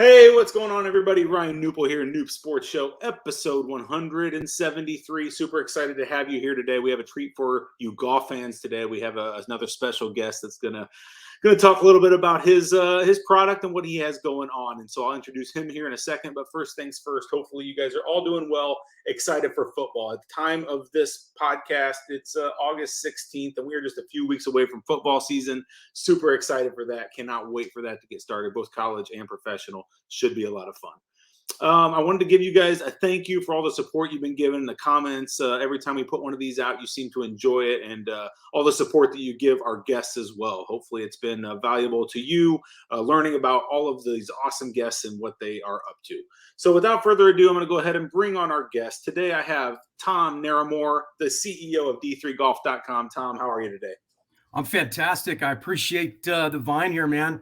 Hey, what's going on, everybody? Ryan Newple here, Knup Sports Show, episode 173. Super excited to have you here today. We have a treat for you golf fans today. We have another special guest that's gonna talk a little bit about his product and what he has going on. And so I'll introduce him here in a second. But first things first, hopefully you guys are all doing well, excited for football. At the time of this podcast, it's August 16th, and we are just a few weeks away from football season. Super excited for that. Cannot wait for that to get started. Both college and professional. Should be a lot of fun. I wanted to give you guys a thank you for all the support you've been giving, the comments. Every time we put one of these out, you seem to enjoy it, and all the support that you give our guests as well. Hopefully it's been valuable to you, learning about all of these awesome guests and what they are up to. So without further ado, I'm going to go ahead and bring on our guest. Today I have Tom Naramore, the CEO of D3Golf.com. Tom, how are you today? I'm fantastic. I appreciate the Vine here, man.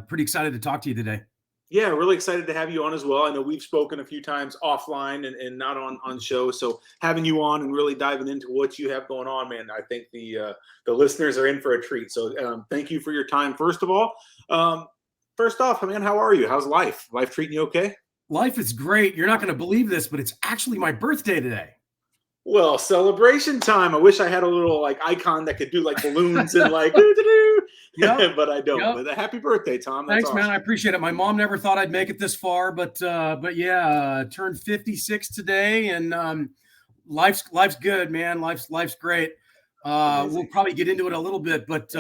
Pretty excited to talk to you today. Yeah, really excited to have you on as well. I know we've spoken a few times offline and not on show. So having you on and really diving into what you have going on, man, I think the listeners are in for a treat. So thank you for your time. First of all, first off, man, how are you? How's life? Life treating you okay? Life is great. You're not going to believe this, but it's actually my birthday today. Well, celebration time. I wish I had a little like icon that could do like balloons and like, yep. But I don't. Yep. But happy birthday, Tom. That's awesome. Man. I appreciate it. My mom never thought I'd make it this far, but yeah, turned 56 today, and life's good, man. Life's great. We'll probably get into it a little bit, but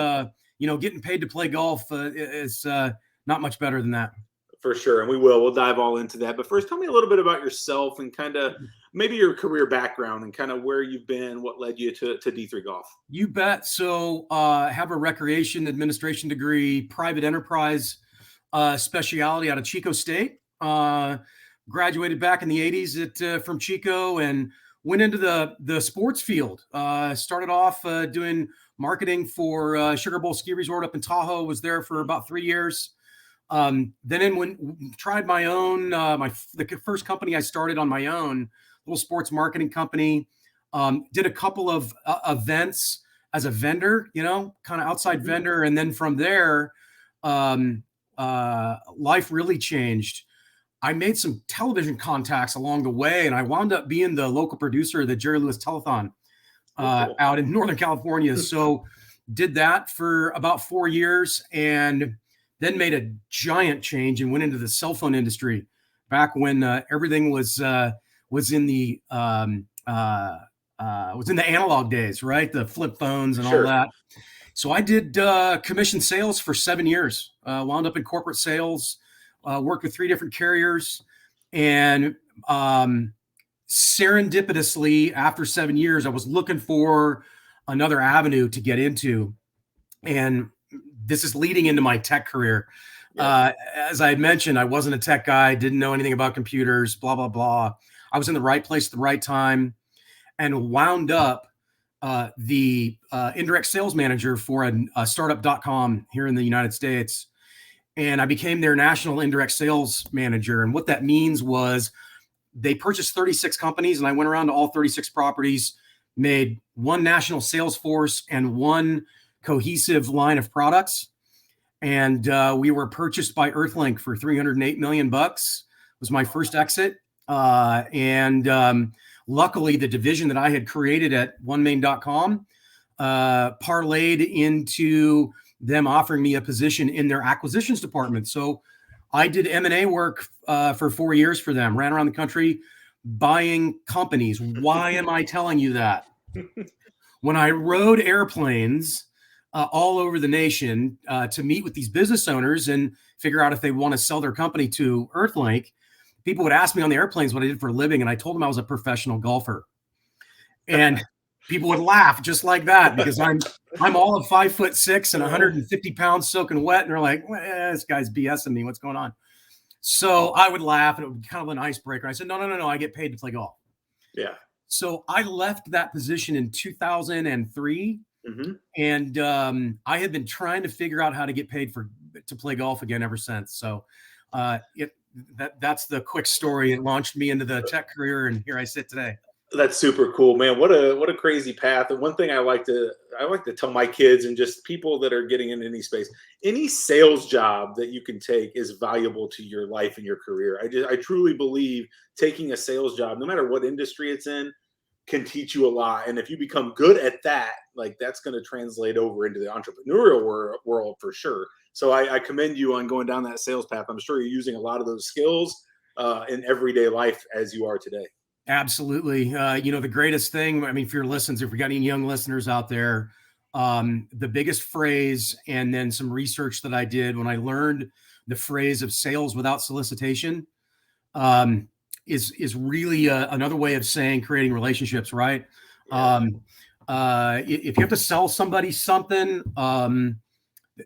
getting paid to play golf is not much better than that. For sure. And we'll dive all into that. But first, tell me a little bit about yourself and kind of maybe your career background and kind of where you've been, what led you to D3 Golf. You bet. So I have a recreation administration degree, private enterprise specialty out of Chico State. Graduated back in the 80s from Chico and went into the sports field. Started off doing marketing for Sugar Bowl Ski Resort up in Tahoe. Was there for about 3 years. Then tried my own, the first company I started on my own, little sports marketing company, did a couple of events as a vendor, kind of outside vendor. And then from there, life really changed. I made some television contacts along the way, and I wound up being the local producer of the Jerry Lewis Telethon out in Northern California. So did that for about 4 years, and then made a giant change and went into the cell phone industry back when everything was in the analog days, right? The flip phones and all that. So I did commission sales for 7 years. Wound up in corporate sales. Worked with 3 different carriers, and serendipitously, after 7 years, I was looking for another avenue to get into, and this is leading into my tech career. As I had mentioned, I wasn't a tech guy, didn't know anything about computers, blah, blah, blah. I was in the right place at the right time and wound up the indirect sales manager for a startup.com here in the United States. And I became their national indirect sales manager. And what that means was they purchased 36 companies, and I went around to all 36 properties, made one national sales force and one cohesive line of products. And we were purchased by Earthlink for $308 million. Was my first exit. Luckily, the division that I had created at onemain.com parlayed into them offering me a position in their acquisitions department. So I did M&A work for 4 years for them, ran around the country buying companies. Why am I telling you that? When I rode airplanes all over the nation to meet with these business owners and figure out if they want to sell their company to Earthlink, people would ask me on the airplanes what I did for a living, and I told them I was a professional golfer. And people would laugh just like that because I'm all of 5'6" and 150 pounds soaking wet, and they're like, well, "This guy's BSing me. What's going on?" So I would laugh, and it would be kind of an icebreaker. I said, "No, I get paid to play golf." Yeah. So I left that position in 2003. And I had been trying to figure out how to get paid to play golf again ever since. So that's the quick story. It launched me into the tech career, and here I sit today. That's super cool, man. What a crazy path. And one thing I like to tell my kids and just people that are getting into any space, any sales job that you can take is valuable to your life and your career. I truly believe taking a sales job, no matter what industry it's in, can teach you a lot. And if you become good at that, like that's going to translate over into the entrepreneurial world for sure. So I commend you on going down that sales path. I'm sure you're using a lot of those skills in everyday life as you are today. Absolutely. The greatest thing, I mean, for your listeners, if we got any young listeners out there, the biggest phrase, and then some research that I did when I learned the phrase of sales without solicitation, is really another way of saying creating relationships, right? Yeah. If you have to sell somebody something,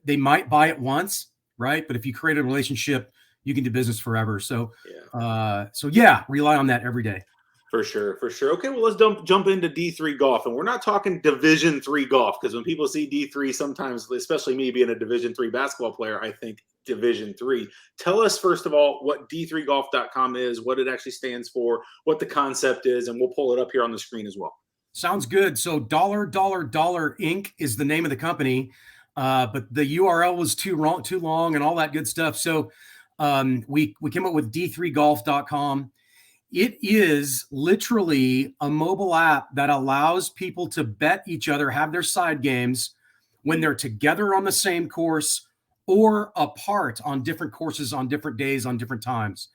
they might buy it once, right? But if you create a relationship, you can do business forever. So, rely on that every day. For sure, for sure. Okay, well, let's jump into D3 Golf, and we're not talking Division 3 golf because when people see D3, sometimes, especially me being a Division 3 basketball player, I think Division 3. Tell us first of all what D3Golf.com is, what it actually stands for, what the concept is, and we'll pull it up here on the screen as well. Sounds good. So Dollar Inc. is the name of the company, but the URL was too long, and all that good stuff. So we came up with D3Golf.com. It is literally a mobile app that allows people to bet each other, have their side games when they're together on the same course or apart on different courses, on different days, on different times.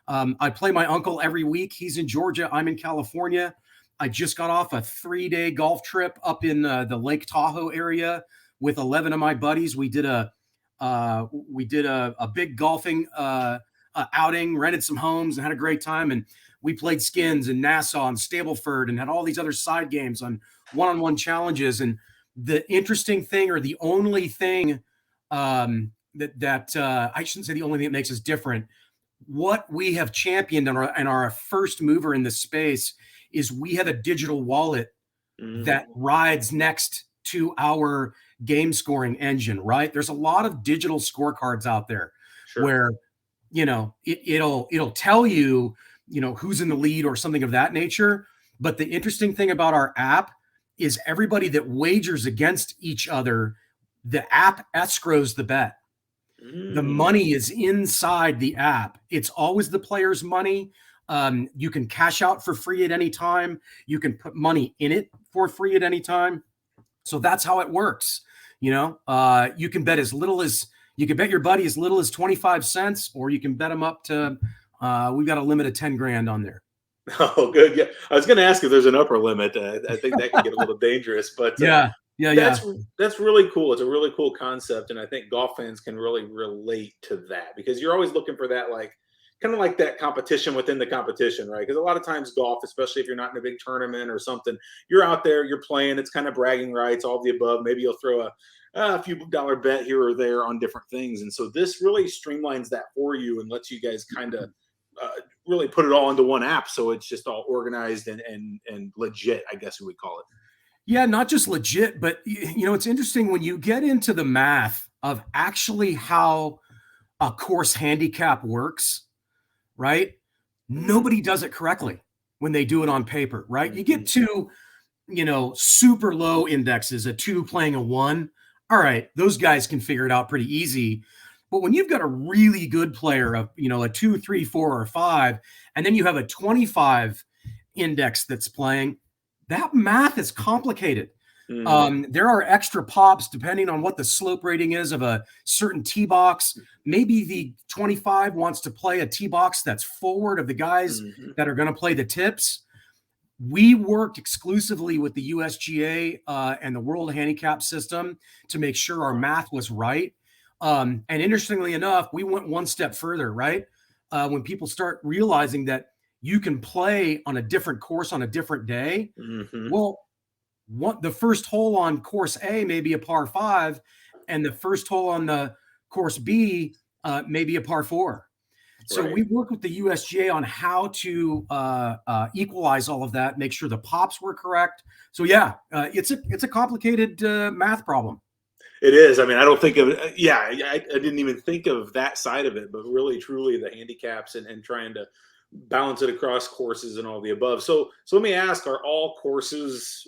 I play my uncle every week. He's in Georgia. I'm in California. I just got off a 3-day golf trip up in the Lake Tahoe area with 11 of my buddies. We did a big golfing outing, rented some homes, and had a great time. And we played skins in Nassau and Stableford and had all these other side games on one-on-one challenges. And the interesting thing, or the only thing that I shouldn't say the only thing that makes us different, what we have championed and are a first mover in this space is we have a digital wallet that rides next to our game scoring engine, right? There's a lot of digital scorecards out there where, it'll tell you, who's in the lead or something of that nature. But the interesting thing about our app is everybody that wagers against each other, the app escrows the bet. The money is inside the app. It's always the player's money. You can cash out for free at any time. You can put money in it for free at any time. So that's how it works. You can bet you can bet your buddy as little as 25 cents, or you can bet them up to, we've got a limit of 10 grand on there. Oh, good. Yeah. I was going to ask if there's an upper limit. I think that can get a little dangerous, but that's really cool. It's a really cool concept. And I think golf fans can really relate to that because you're always looking for that, like, kind of like that competition within the competition, right? Because a lot of times golf, especially if you're not in a big tournament or something, you're out there, you're playing, it's kind of bragging rights, all of the above. Maybe you'll throw a few dollar bet here or there on different things. And so this really streamlines that for you and lets you guys kind of really put it all into one app. So it's just all organized and legit, I guess we would call it. Yeah, not just legit, but it's interesting when you get into the math of actually how a course handicap works, right? Nobody does it correctly when they do it on paper, right? You get two, super low indexes, a 2 playing a 1. All right, those guys can figure it out pretty easy. But when you've got a really good player of, a 2, 3, 4, or 5, and then you have a 25 index that's playing, that math is complicated. There are extra pops depending on what the slope rating is of a certain tee box. Maybe the 25 wants to play a tee box that's forward of the guys that are going to play the tips. We worked exclusively with the USGA and the World Handicap System to make sure our math was right. And interestingly enough, we went one step further, right? When people start realizing that you can play on a different course on a different day. Well, the first hole on course A may be a par 5, and the first hole on the course B may be a par 4. So we worked with the USGA on how to equalize all of that, make sure the pops were correct. So it's a complicated math problem. It is. I mean, I don't think of it. Yeah, I didn't even think of that side of it, but really, truly, the handicaps and trying to balance it across courses and all the above. So let me ask: are all courses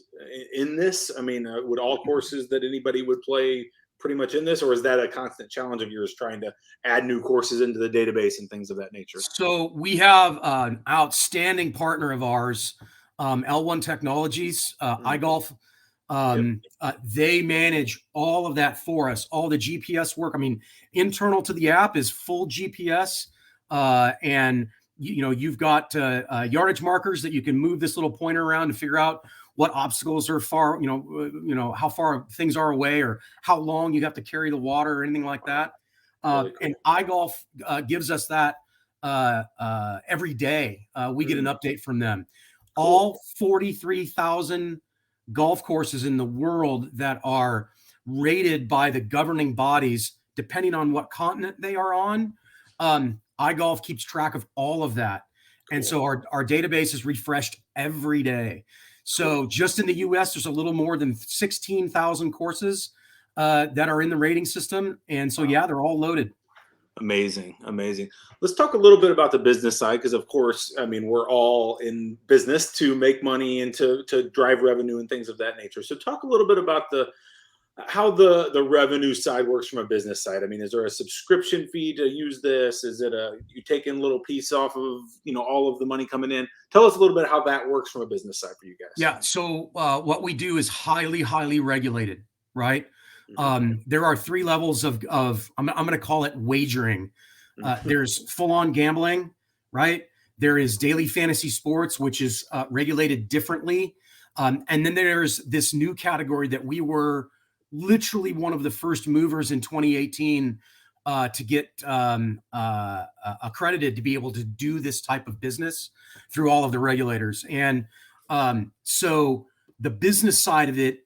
in this? I mean, would all courses that anybody would play pretty much in this, or is that a constant challenge of yours trying to add new courses into the database and things of that nature? So we have an outstanding partner of ours, L1 Technologies, iGolf. Yep. They manage all of that for us, all the GPS work. I mean, internal to the app is full GPS, and you've got yardage markers that you can move this little pointer around to figure out what obstacles are far, how far things are away, or how long you have to carry the water or anything like that. Really cool. And iGolf gives us that every day. We get an update from them. Cool. All 43,000 golf courses in the world that are rated by the governing bodies, depending on what continent they are on. iGolf keeps track of all of that. Cool. And so our database is refreshed every day. So just in the US, there's a little more than 16,000 courses that are in the rating system. And so, yeah, they're all loaded. Amazing. Let's talk a little bit about the business side, because of course, I mean, we're all in business to make money and to drive revenue and things of that nature. So talk a little bit about how the revenue side works from a business side. I mean, is there a subscription fee to use this? Is it you take in a little piece off of, all of the money coming in? Tell us a little bit how that works from a business side for you guys. Yeah. So what we do is highly, highly regulated, right? There are 3 levels of I'm going to call it wagering. There's full-on gambling, right? There is daily fantasy sports, which is regulated differently. And then there's this new category that we were literally one of the first movers in 2018 to get accredited to be able to do this type of business through all of the regulators. And so the business side of it,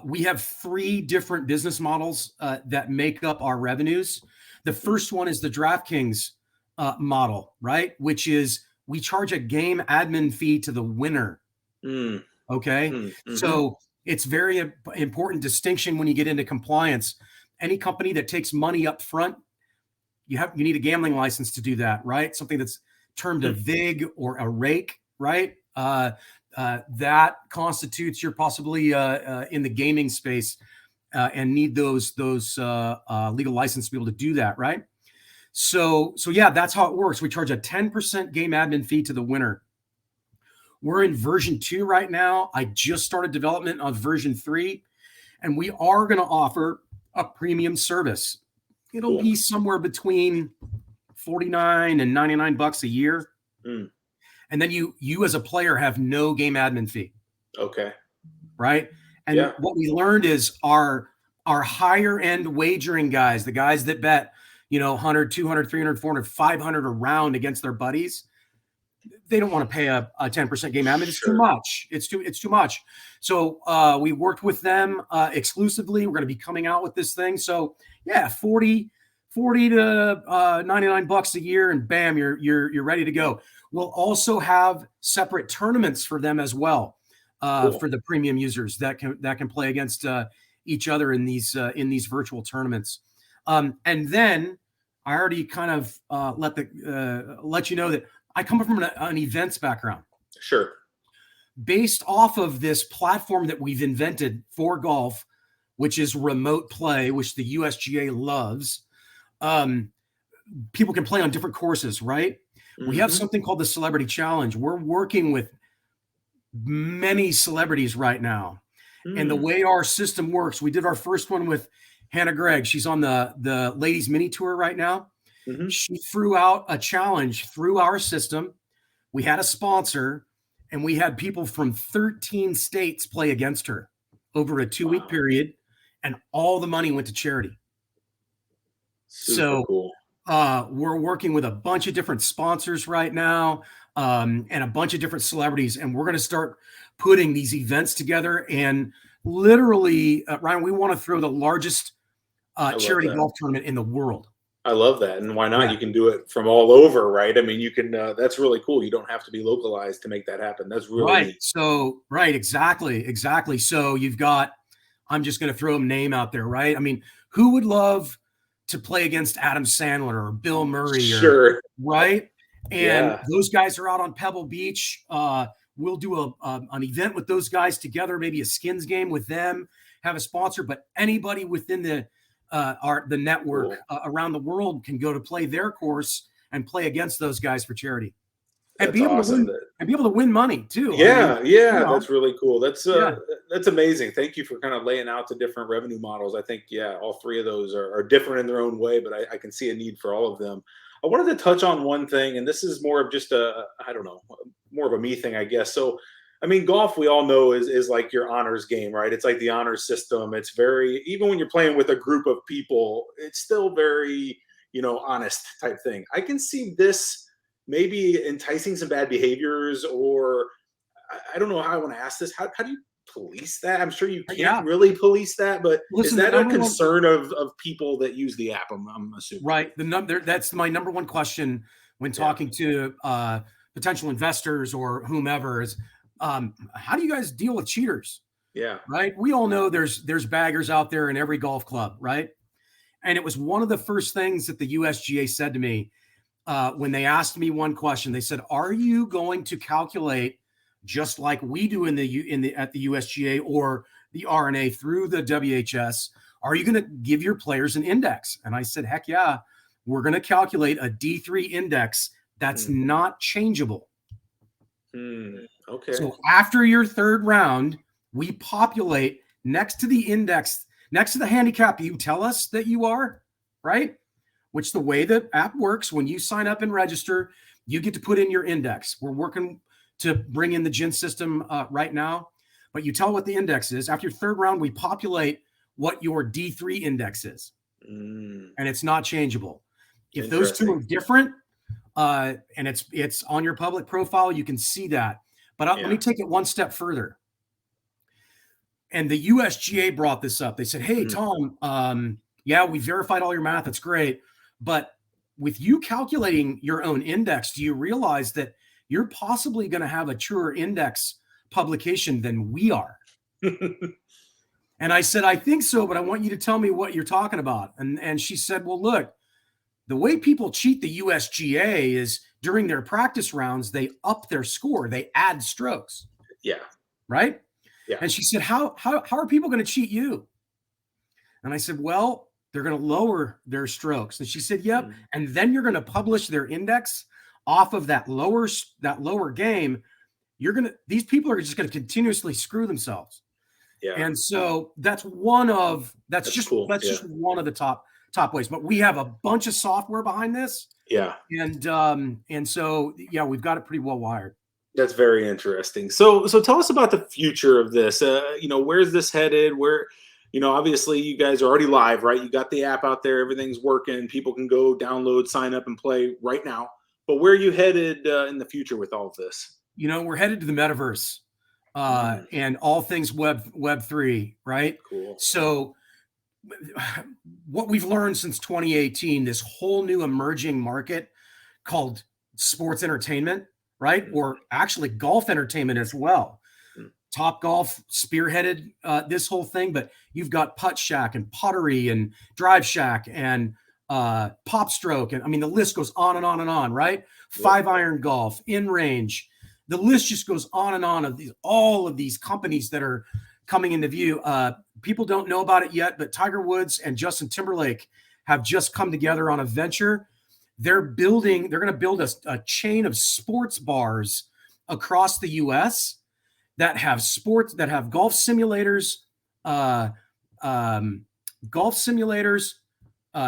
we have 3 different business models that make up our revenues. The first one is the DraftKings model, right? Which is we charge a game admin fee to the winner. Okay. Mm-hmm. So it's very important distinction when you get into compliance. Any company that takes money up front, you need a gambling license to do that, right? Something that's termed a VIG or a rake, right? That constitutes you're possibly in the gaming space and need those legal license to be able to do that, right? So yeah, that's how it works. We charge a 10% game admin fee to the winner. We're in version 2 right now. I just started development on version 3, and we are going to offer a premium service. It'll be somewhere between $49 and $99 a year. And then you as a player have no game admin fee. Okay. Right. And what we learned is our higher end wagering guys, the guys that bet, 100, 200, 300, 400, 500 a round against their buddies, they don't want to pay a 10% game admin. It's too much. It's too much. So we worked with them exclusively. We're going to be coming out with this thing. So yeah, 40 to $99 a year, and bam, you're ready to go. We'll also have separate tournaments for them as well, for the premium users that can play against each other in these virtual tournaments. And then I already kind of let you know that I come from an events background. Sure. Based off of this platform that we've invented for golf, which is remote play, which the USGA loves. People can play on different courses, right? Mm-hmm. We have something called the Celebrity Challenge. We're working with many celebrities right now. And the way our system works, we did our first one with Hannah Gregg. She's on the ladies mini tour right now. Mm-hmm. She threw out a challenge through our system. We had a sponsor, and we had people from 13 states play against her over a 2-week period, and all the money went to charity. Super cool. We're working with a bunch of different sponsors right now, and a bunch of different celebrities, and we're going to start putting these events together. And literally, Ryan, we want to throw the largest charity golf tournament in the world. I love that. And why not? Yeah. You can do it from all over, right? I mean, you can, that's really cool. You don't have to be localized to make that happen. That's really neat. So, right. Exactly. So you've got, I'm just going to throw a name out there, right? I mean, who would love to play against Adam Sandler or Bill Murray? Sure. Right. And Yeah. those guys are out on Pebble Beach. We'll do an event with those guys together, maybe a skins game with them, have a sponsor, but anybody within the network around the world can go to play their course and play against those guys for charity. And That's be able awesome. to win money too. Yeah, I mean, that's really cool. That's amazing. Thank you for kind of laying out the different revenue models. I think all three of those are different in their own way, but I can see a need for all of them. I wanted to touch on one thing, and this is more of just I don't know, more of a me thing, I guess. So, I mean, golf, we all know is like your honors game, right? It's like the honors system. It's very, even when you're playing with a group of people, it's still very, honest type thing. I can see this maybe enticing some bad behaviors, or I don't know how I want to ask this. How do you police that? I'm sure you can't really police that, but listen, is that a concern of people that use the app? I'm assuming. Right. That's my number one question when talking to potential investors or whomever is, how do you guys deal with cheaters? Yeah. Right. We all know there's baggers out there in every golf club. Right. And it was one of the first things that the USGA said to me when they asked me one question. They said, "Are you going to calculate just like we do at the USGA or the RNA through the WHS? Are you going to give your players an index?" And I said, "Heck yeah, we're going to calculate a D3 index that's not changeable." Okay. So after your third round, we populate next to the index, next to the handicap you tell us that you are, right? Which the way the app works, when you sign up and register, you get to put in your index. We're working to bring in the GIN system right now, but you tell what the index is. After your third round, we populate what your D3 index is, and it's not changeable. If those two are different, and it's on your public profile, you can see that. But let me take it one step further. And the USGA brought this up. They said, "Hey, Tom, we verified all your math. That's great. But with you calculating your own index, do you realize that you're possibly going to have a truer index publication than we are?" And I said, "I think so, but I want you to tell me what you're talking about." And she said, "Well, look, the way people cheat the USGA is during their practice rounds, they up their score. They add strokes." Yeah. Right? Yeah. And she said, how are people going to cheat you?" And I said, "Well, they're going to lower their strokes." And she said, "Yep. And then you're going to publish their index off of that lower game. These people are just going to continuously screw themselves." Yeah. And so that's just one of the top ways. But we have a bunch of software behind this. Yeah. And so we've got it pretty well wired. That's very interesting. So tell us about the future of this. Where's this headed? Where, obviously you guys are already live, right? You got the app out there, everything's working. People can go download, sign up, and play right now. But where are you headed in the future with all of this? We're headed to the metaverse and all things Web3, right? Cool. So what we've learned since 2018, this whole new emerging market called sports entertainment, right? Or actually golf entertainment as well. Top Golf spearheaded this whole thing, but you've got Putt Shack and Pottery and Drive Shack and Pop Stroke. And I mean, the list goes on and on and on, right? Yep. 5-iron golf, in range. The list just goes on and on of all of these companies that are coming into view. People don't know about it yet, but Tiger Woods and Justin Timberlake have just come together on a venture. They're going to build a chain of sports bars across the U.S. that have golf simulators,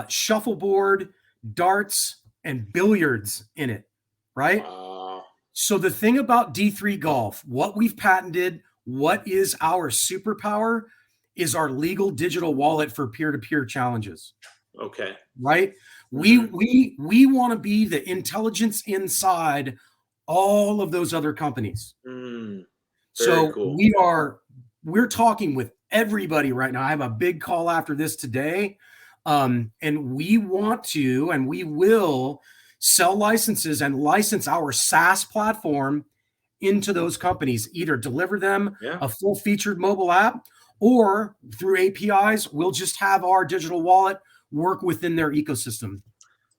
shuffleboard, darts, and billiards in it, right? Wow. So the thing about D3Golf, what we've patented, what is our superpower, is our legal digital wallet for peer-to-peer challenges. Okay. Right? We want to be the intelligence inside all of those other companies. So cool. We're talking with everybody right now. I have a big call after this today. And we want to, and we will sell licenses and license our SaaS platform into those companies, either deliver them a full featured mobile app, or through APIs, we'll just have our digital wallet work within their ecosystem.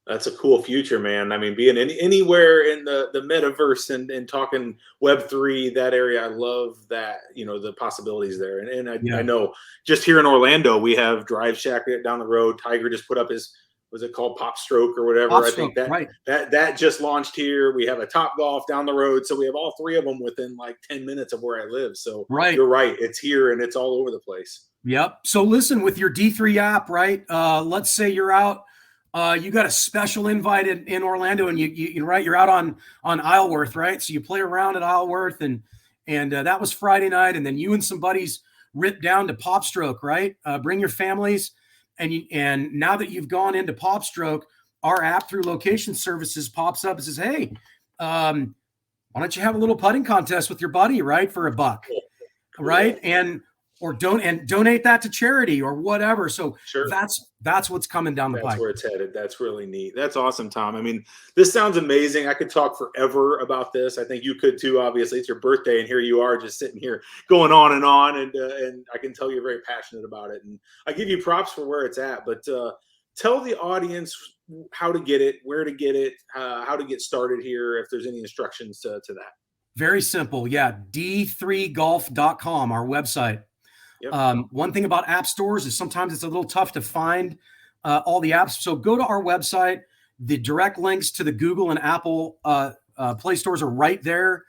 That's a cool future, man. I mean, being anywhere in the metaverse and talking Web3, that area, I love that, the possibilities there. And I Yeah. know just here in Orlando, we have Drive Shack down the road. Tiger just put up his, was it called Pop Stroke or whatever? I think Offstroke, right. that just launched here. We have a Top Golf down the road. So we have all three of them within like 10 minutes of where I live. So Right. you're right. It's here and it's all over the place. Yep. So listen, with your D3 app, right? Let's say you're out, you got a special invite in Orlando, and you right, you're out on Isleworth, right? So you play around at Isleworth, and that was Friday night, and then you and some buddies ripped down to Popstroke, right? Bring your families, and now that you've gone into Popstroke, our app through location services pops up and says, "Hey, why don't you have a little putting contest with your buddy, right, for $1, Cool. right?" Or donate that to charity or whatever. So Sure. that's what's coming down the That's pipe. where it's headed. That's really neat. That's awesome, Tom. I mean, this sounds amazing. I could talk forever about this. I think you could too. Obviously, it's your birthday, and here you are, just sitting here going on, and I can tell you're very passionate about it. And I give you props for where it's at. But tell the audience how to get it, where to get it, how to get started here. If there's any instructions to that. Very simple. Yeah, D3Golf.com, our website. Yep. One thing about app stores is sometimes it's a little tough to find all the apps. So go to our website. The direct links to the Google and Apple Play stores are right there.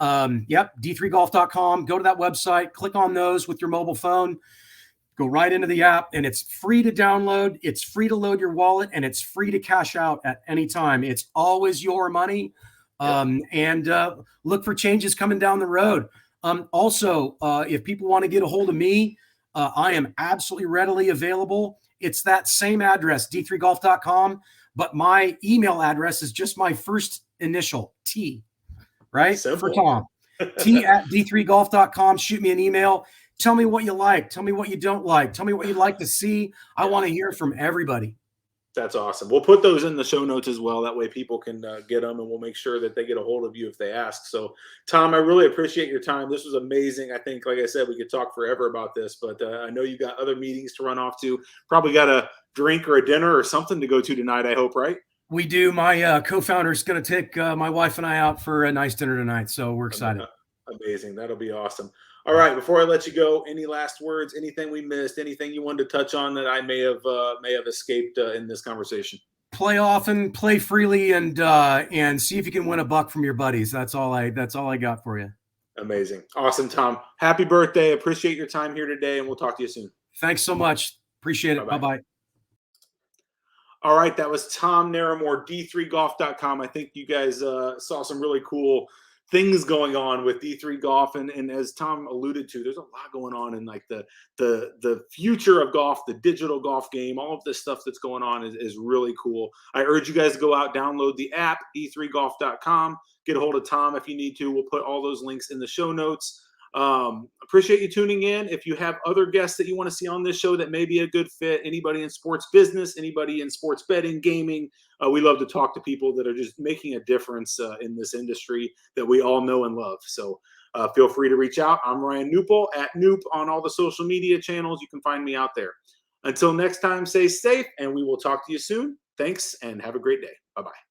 Yep, D3Golf.com. Go to that website, click on those with your mobile phone, go right into the app, and it's free to download. It's free to load your wallet, and it's free to cash out at any time. It's always your money. And look for changes coming down the road. Also, if people want to get a hold of me, I am absolutely readily available. It's that same address, d3golf.com, but my email address is just my first initial, T, right? Simple. For Tom. T@d3golf.com. Shoot me an email. Tell me what you like. Tell me what you don't like. Tell me what you'd like to see. I want to hear from everybody. That's awesome. We'll put those in the show notes as well. That way people can get them, and we'll make sure that they get a hold of you if they ask. So, Tom, I really appreciate your time. This was amazing. I think, like I said, we could talk forever about this, but I know you got other meetings to run off to. Probably got a drink or a dinner or something to go to tonight, I hope, right? We do. My co-founder is going to take my wife and I out for a nice dinner tonight, so we're excited. Amazing. That'll be awesome. All right. Before I let you go, any last words? Anything we missed? Anything you wanted to touch on that I may have escaped in this conversation? Play often, play freely, and see if you can win $1 from your buddies. That's all I got for you. Amazing. Awesome, Tom. Happy birthday. Appreciate your time here today, and we'll talk to you soon. Thanks so much. Appreciate it. Bye-bye. All right. That was Tom Naramore, D3Golf.com. I think you guys saw some really cool things going on with D3 Golf, and as Tom alluded to, there's a lot going on in like the future of golf, the digital golf game. All of this stuff that's going on is really cool. I urge you guys to go out, download the app, D3Golf.com, get a hold of Tom if you need to. We'll put all those links in the show notes. Appreciate you tuning in. If you have other guests that you want to see on this show that may be a good fit, anybody in sports business, anybody in sports betting, gaming, we love to talk to people that are just making a difference in this industry that we all know and love. So feel free to reach out. I'm Ryan Nupel at Knup on all the social media channels. You can find me out there. Until next time, stay safe, and we will talk to you soon. Thanks, and have a great day. Bye-bye.